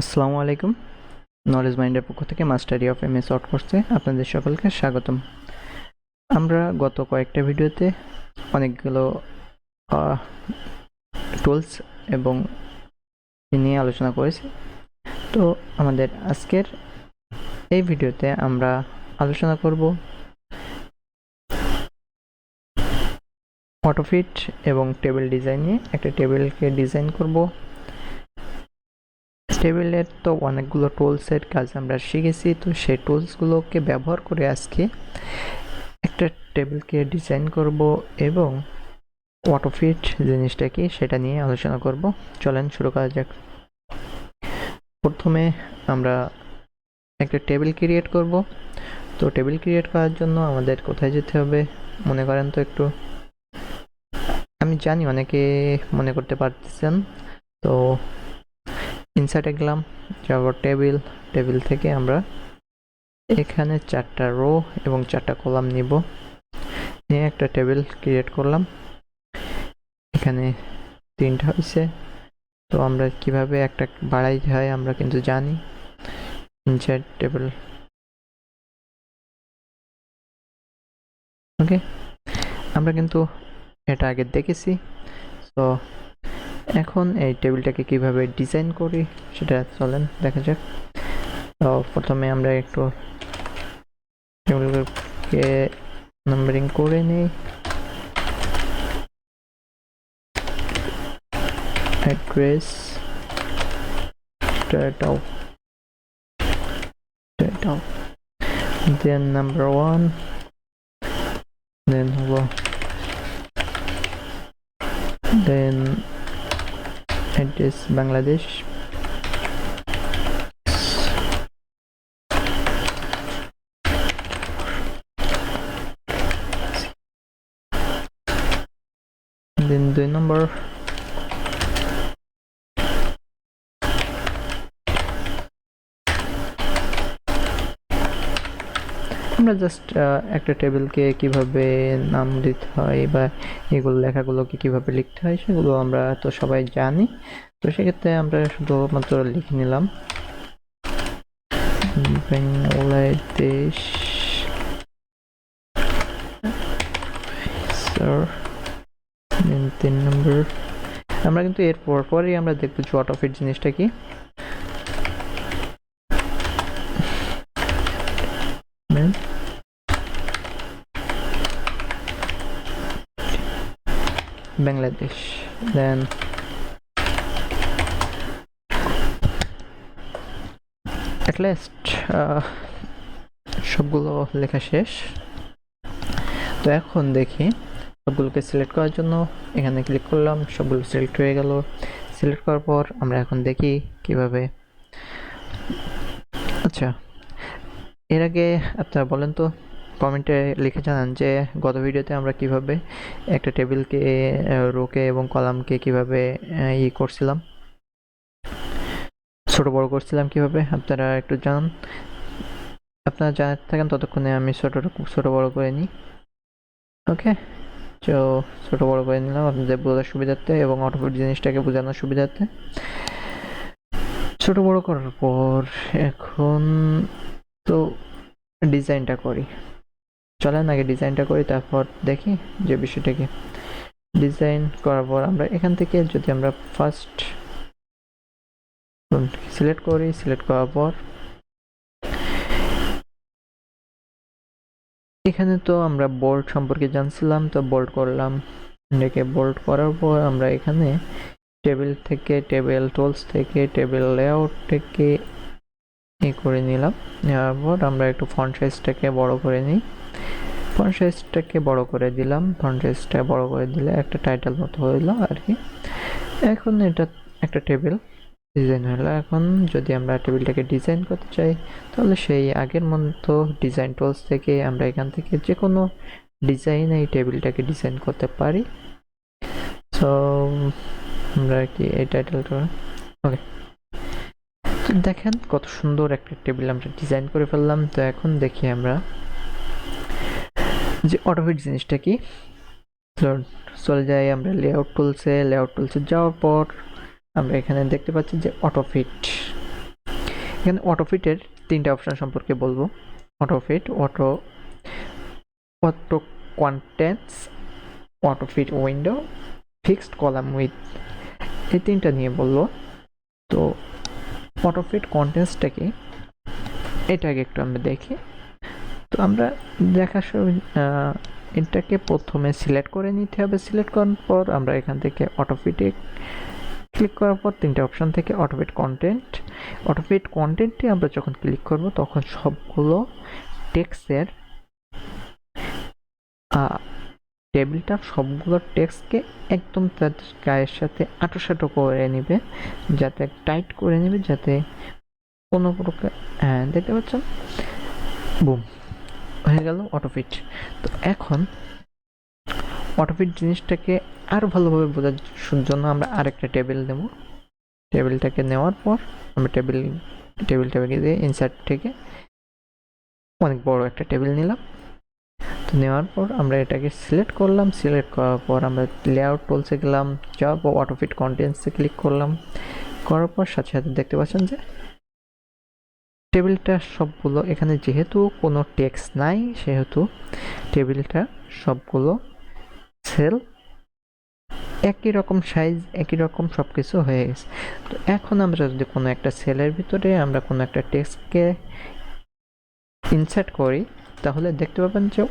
আসসালামু আলাইকুম। নলেজ মাইন্ডের পক্ষ থেকে মাস্টারি অফ এমএস ওয়ার্ড কোর্সে আপনাদের সকলকে স্বাগতম। আমরা গত কয়েকটা ভিডিওতে অনেকগুলো টুলস এবং নিয়ে আলোচনা করেছি। তো আমাদের আজকের এই ভিডিওতে আমরা আলোচনা করব অটোফিট এবং টেবিল ডিজাইন নিয়ে। একটা টেবিলকে ডিজাইন করব। টেবিলের তো অনেকগুলো টুলসের কাজ আমরা শিখেছি, তো সেই টুলসগুলোকে ব্যবহার করে আজকে একটা টেবিলকে ডিজাইন করব এবং অটোফিট জিনিসটা কি সেটা নিয়ে আলোচনা করব। চলেন শুরু করা যাক। প্রথমে আমরা একটা টেবিল ক্রিয়েট করব। তো টেবিল ক্রিয়েট করার জন্য আমাদের কোথায় যেতে হবে মনে করেন তো একটু। আমি জানি অনেকে মনে করতে পারতেছেন। তো ইনসার্টে গেলাম, যাওয়ার টেবিল থেকে আমরা এখানে 4টা রো এবং 4টা কলাম নিব, নিয়ে একটা টেবিল ক্রিয়েট করলাম। এখানে 3টা হয়েছে। তো আমরা কিভাবে একটা বাড়াইতে হয় আমরা কিন্তু জানি। ইনসার্ট টেবিল, ওকে, আমরা কিন্তু এটা আগে দেখেছি। তো এখন এই টেবিলটাকে কিভাবে ডিজাইন করি সেটা চলেন দেখা যাক। তো প্রথমে আমরা একটু টেবিলকে নাম্বারিং করে নিই। Address title, then number 1, then হলো then address Bangladesh, then 2 number, আমরা জাস্ট একটা টেবিলকে কিভাবে নাম দিতে হয় বা এগুলো লেখাগুলোকে কিভাবে লিখতে হয় সেগুলো আমরা তো সবাই জানি। তো সেক্ষেত্রে আমরা শুধুমাত্র লিখে নিলাম বাংলাদেশ স্যার, 3 নম্বর। আমরা কিন্তু এর পরই আমরা দেখবো যে অটোফিট জিনিসটা কি। বাংলাদেশ, দেন at last সবগুলো লেখা শেষ। তো এখন দেখি সবগুলোকে সিলেক্ট করার জন্য এখানে ক্লিক করলাম, সবগুলো সিলেক্ট হয়ে গেল। সিলেক্ট করার পর আমরা এখন দেখি কিভাবে। আচ্ছা, এর আগে আপনারা বলেন তো, কমেন্টে লিখে জানান যে গত ভিডিওতে আমরা কিভাবে একটা টেবিলকে, রোকে এবং কলামকে কিভাবে করছিলাম, ছোট বড় করছিলাম কিভাবে, আপনারা একটু জানান। আপনারা জানাতে থাকেন ততক্ষণে আমি ছোট বড় করে নিই। ওকে, তো ছোট বড় করে নিলাম আপনাদের বোঝার সুবিধার্থে এবং অটোফিট জিনিসটাকে বোঝানোর সুবিধার্থে। ছোট বড় করার পর এখন তো ডিজাইনটা করি। চলেন আগে ডিজাইনটা করি, তারপর দেখি যে বিষয়টা কি। ডিজাইন করার পর আমরা এখান থেকে যদি আমরা ফার্স্ট সিলেক্ট করি, সিলেক্ট করার পর এখানে তো আমরা বোল্ড সম্পর্কে জানছিলাম, তো বোল্ড করলাম। এটাকে বোল্ড করার পর আমরা এখানে টেবিল থেকে, টেবিল টুলস থেকে, টেবিল লেআউট থেকে করে নিলাম। নেওয়ার পর আমরা একটু ফন্ট সাইজটাকে বড় করে নিই। ফন্ট সাইজটাকে বড় করে দিলাম। ফন্ট সাইজটা বড় করে দিলে একটা টাইটেল মতো হইলো আর কি। এখন এটা একটা টেবিল ডিজাইন হলো। এখন যদি আমরা টেবিলটাকে ডিজাইন করতে চাই তাহলে সেই আগের মতো ডিজাইন টুলস থেকে আমরা এখান থেকে যে কোনো ডিজাইন এই টেবিলটাকে ডিজাইন করতে পারি। সো আমরা কি এই টাইটেলটা, ওকে, দেখেন কত সুন্দর একটা টেবিল আমরা ডিজাইন করে ফেললাম। তো এখন দেখি আমরা যে অটোফিট জিনিসটা কি। চলে যাই আমরা লেআউট টুলসে। লেআউট টুলসে যাওয়ার পর আমরা এখানে দেখতে পাচ্ছি যে অটোফিট। এখানে অটোফিটের 3টা অপশন সম্পর্কে বলবো। Autofit, auto contents, autofit window, fixed column with, এই 3টা নিয়ে বলবো। তো অটোফিট কন্টেন্টসটা কি এটাকে একটু আমরা দেখি। তো আমরা দেখার এটাকে প্রথমে সিলেক্ট করে নিতে হবে। সিলেক্ট করার পর আমরা এখান থেকে অটোফিটে ক্লিক করার পর 3টে অপশন থেকে অটোফিট কন্টেন্টে আমরা যখন ক্লিক করব তখন সবগুলো টেক্সটের টেবিলটা সবগুলো টেক্সটকে একদম তার গায়ের সাথে আঁটো করে নেবে, যাতে টাইট করে নেবে, যাতে কোনো প্রকার দেখতে পাচ্ছেন, বুম হয়ে গেল অটোফিট। তো এখন অটোফিট জিনিসটাকে আরো ভালোভাবে বোঝার জন্য আমরা আরেকটা টেবিল নেব। টেবিলটাকে নেওয়ার পর আমরা টেবিলটাকে দিয়ে ইনসার্ট থেকে অনেক বড় একটা টেবিল নিলাম। তো নেওয়ার পর আমরা এটাকে সিলেক্ট করলাম। সিলেক্ট করার পর আমরা লেআউট টুলসে গেলাম, যাব অটোফিট কন্টেন্টসে ক্লিক করলাম। করার পর সাথে সাথে দেখতে পাচ্ছেন যে টেবিলটা সবগুলো, এখানে যেহেতু কোনো টেক্সট নাই সেহেতু টেবিলটা সবগুলো সেল একই রকম সাইজ, একই রকম সব কিছু হয়ে গেছে। তো এখন আমরা যদি কোনো একটা সেলের ভিতরে আমরা কোনো একটা টেক্সটকে ইনসার্ট করি, তাহলে দেখতে পাবেন যে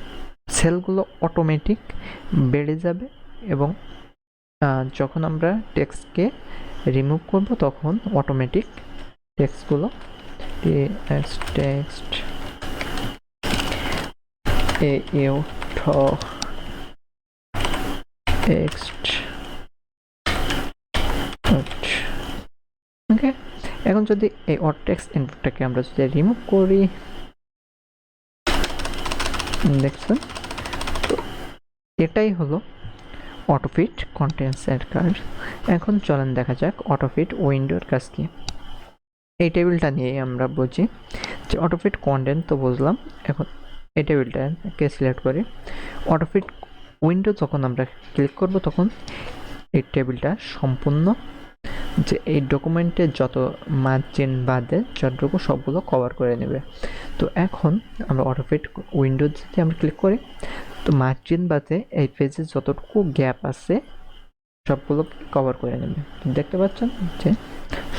সেলগুলো অটোমেটিক বেড়ে যাবে, এবং যখন আমরা টেক্সটকে রিমুভ করব তখন অটোমেটিক টেক্সটগুলো টেক্সট টেক্সট ওকে। এখন যদি এই টেক্সট ইনপুটটাকে আমরা যদি রিমুভ করি, দেখছেন, তো এটাই হলো অটোফিট কন্টেন্টসের কাজ। এখন চলেন দেখা যাক অটোফিট উইন্ডোর কাজ কি। এই টেবিলটা নিয়ে আমরা বুঝি যে অটোফিট কন্টেন্ট তো বুঝলাম। এখন এই টেবিলটাকে সিলেক্ট করি। অটোফিট উইন্ডো যখন আমরা ক্লিক করব তখন এই টেবিলটা সম্পূর্ণ যে এই ডকুমেন্টে যত মার্জিন বাদে যতটুকু সবগুলো কভার করে নেবে। তো এখন আমরা অটোফিট উইন্ডো যদি আমরা ক্লিক করি, তো মার্জিন বাদে এই পেজে যতটুকু গ্যাপ আছে সবগুলো কভার করে নেবে। দেখতে পাচ্ছেন যে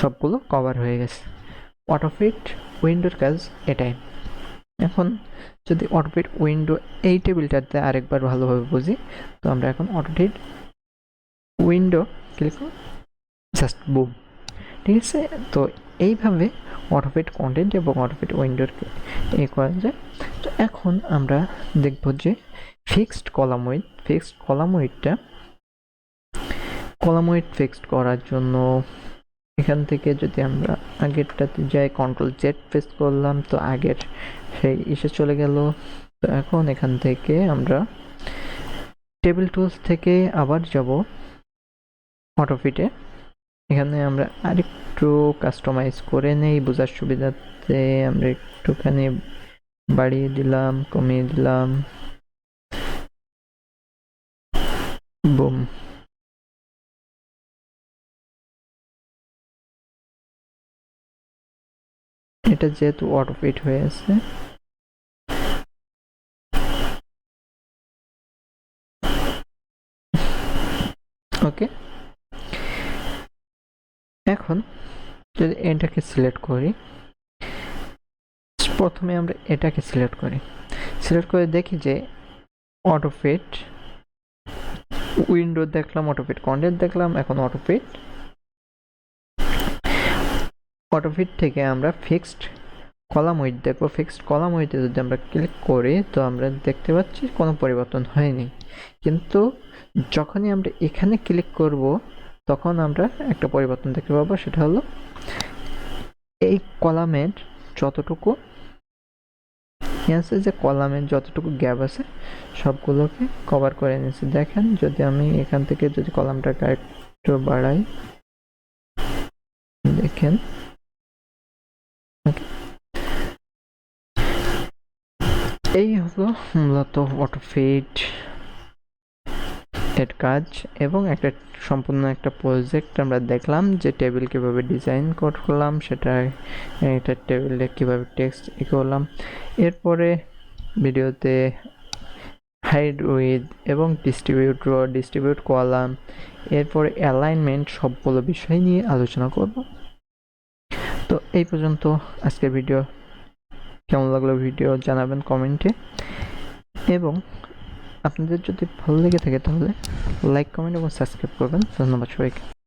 সবগুলো কভার হয়ে গেছে। অটোফিট উইন্ডোর কাজ এটাই। এখন যদি অটোফিট উইন্ডো এই টেবিলটাতে আরেকবার ভালোভাবে বুঝি, তো আমরা এখন অটোফিট উইন্ডো ক্লিক করব, জাস্ট বুম, ঠিক আছে। তো এইভাবে অটোফিট কন্টেন্ট এবং অটোফিট উইন্ডোরকে করা যায়। তো এখন আমরা দেখব যে ফিক্সড কলাম উইথটা কলাম উইথ ফিক্সড করার জন্য এখান থেকে যদি আমরা আগেরটাতে যাই, কন্ট্রোল জেড প্রেস করলাম, তো আগের সেই ইসে চলে গেল। তো এখন এখান থেকে আমরা টেবিল টুলস থেকে আবার যাব অটোফিটে। এখানে আমরা আরেকটু কাস্টমাইজ করে নেই বোঝার সুবিধাতে। আমরা একটুখানি বাড়িয়ে দিলাম, কমিয়ে দিলাম, বুম। এটা যেহেতু অটোফিট হয়ে আছে, ওকে। এখন যদি এটাকে সিলেক্ট করি, প্রথমে আমরা এটাকে সিলেক্ট করে দেখি যে অটোফিট উইন্ডো দেখলাম, অটোফিট কন্টেন্ট দেখলাম। এখন অটোফিট থেকে আমরা ফিক্সড কলাম উইথ দেখবো। ফিক্সড কলাম উইথে যদি আমরা ক্লিক করি, তো আমরা দেখতে পাচ্ছি কোনো পরিবর্তন হয়নি, কিন্তু যখনই আমরা এখানে ক্লিক করব তখন আমরা একটা পরিবর্তন দেখতে পাবো। সেটা হলো এই কলামের যতটুকু আছে, যে কলামের যতটুকু গ্যাপ আছে সবগুলোকে কভার করে নিয়েছে। দেখেন, যদি আমি এখান থেকে যদি কলামটাকে একটু বাড়াই, দেখেন, এই হলো মূলত অটোফিট এর কাজ এবং সম্পূর্ণ একটা প্রজেক্ট আমরা দেখলাম যে টেবিল কীভাবে ডিজাইন করলাম, সেটা একটা টেবিলে কীভাবে টেক্সট করলাম। এরপরে ভিডিওতে হাইড উইথ এবং ডিস্ট্রিবিউট কলাম, এরপরে অ্যালাইনমেন্ট সবগুলো বিষয় নিয়ে আলোচনা করব। তো এই পর্যন্ত আজকের ভিডিও। কেমন লাগলো ভিডিও জানাবেন কমেন্টে, এবং আপনাদের যদি ভালো লেগে থাকে তাহলে লাইক, কমেন্ট এবং সাবস্ক্রাইব করবেন। ধন্যবাদ সবাইকে।